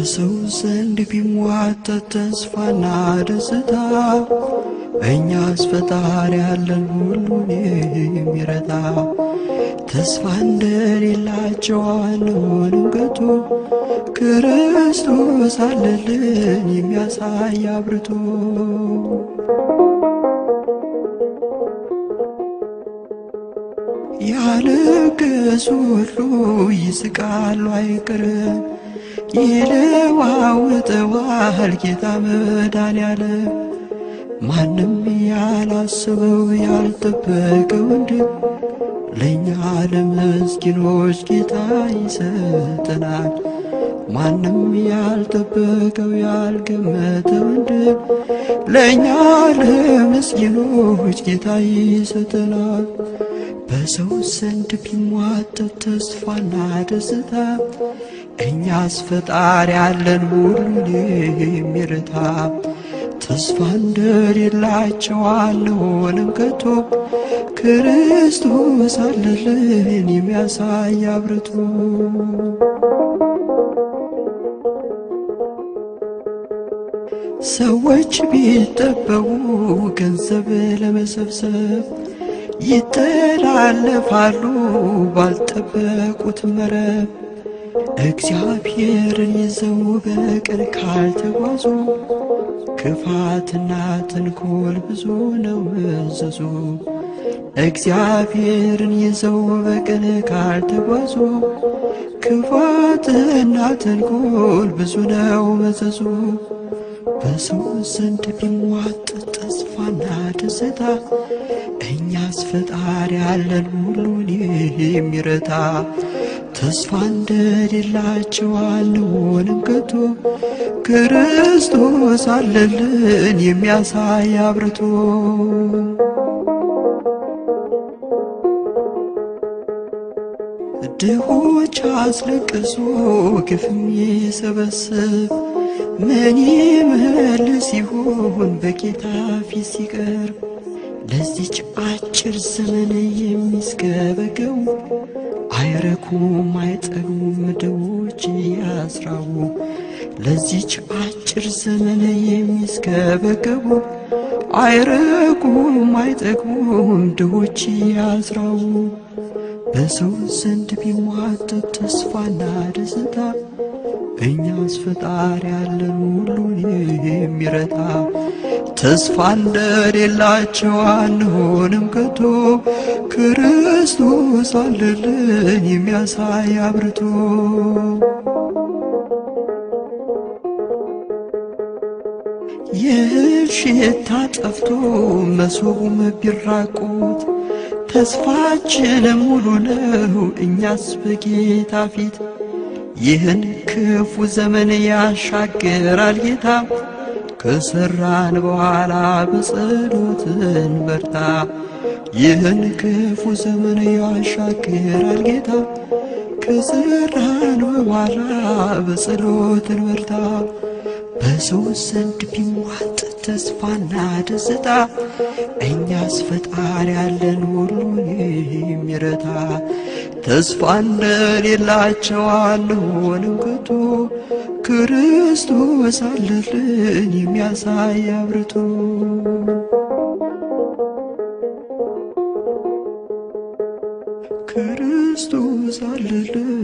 በሰው ዘንድ ቢሟጠጥ ተስፋና ደስታ እኛስ ፈጣሪ ያለን ሁሉን የሚረዳ ተስፋ እንደሌላቸው አንሆንም ከቶ ክርስቶስ አለልን የሚያሳይ አብርቶ። ያለቀሱ ሁሉ ይስቃሉ አይቀርም፣ ይለዋውጠዋል ጌታ መድኃኔዓለም። ማንም ያላሰበው ያልጠበቀው እንድን ለእኛ ለምስኪኖች ጌታ ይሰጠናል። ማንም ያልጠበቀው ያልገመተው እንድን ለእኛ ለምስኪኖች ጌታ ይሰጠናል። በሰው ዘንድ ቢሟጠጥ ተስፋና ደስታ እኛስ ፈጣሪ ያለን ሁሉን የሚረታ ተስፋ እንደሌላቸው አንሆንም ከቶ ክርስቶስ አለልን የሚያሳይ አብርቶ። ሰዎች ቢጠበቡ ገንዘብ ለመሰብሰብ ይተላለፋሉ ባልጠበቁት መረብ። እግዚአብሔርን ይዘው በቅን ካልተጓዙ ክፋትና ተንኮል ብዙ ነው መዘዙ። እግዚአብሔርን ይዘው በቅን ካልተጓዙ ክፋትና ተንኮል ብዙ ነው መዘዙ። በሰው ዘንድ ቢሟጠጥ ተስፋና ደስታ እኛስ ፈጣሪ ያለን ሁሉን የሚረታ ተስፋ እንደሌላቸው አንሆንም ከቶ ክርስቶስ አለልን የሚያሳይ አብርቶ። ድሆች አስለቅሶ ግፍም ይሰበስብ ምን ይመልስ ይሆን በጌታ ፊት ሲቀርብ? ለዚች አጭር ዘመን የሚስገበገቡ አይረኩም አይጠግቡም ድሆች ያስራቡ። ለዚች አጭር ዘመን የሚስገበገቡ አይረኩም አይጠግቡም ድሆች ያስራቡ። በሰው ዘንድ ቢሟጠጥ ተስፋና ደስታ እኛስ ፈጣሪ ያለን ሁሉን የሚረታ ተስፋ እንደሌላቸው አንሆንም ከቶ ክርስቶስ አለልን የሚያሳይ አብርቶ። የእህል ሽታ ጠፍቶ መሶቡም ቢራቆት ተስፋችን ሙሉ ነው እኛስ በጌታ ፊት። ይህን ክፉ ዘመን ያሻግራል ጌታ ከሰራን በኋላ በጸሎት እንበርታ። ይህን ክፉ ዘመን ያሻግራል ጌታ ከሰራን በኋላ በጸሎት እንበርታ። በሰው ዘንድ ቢሟጠጥ ተስፋና ደስታ እኛስ ፈጣሪ ያለን ሁሉን የሚረታ ተስፋ እንደሌላቸው አንሆንም ከቶ ክርስቶስ አለልን የሚያሳይ አብርቶ። ክርስቶስ አለልን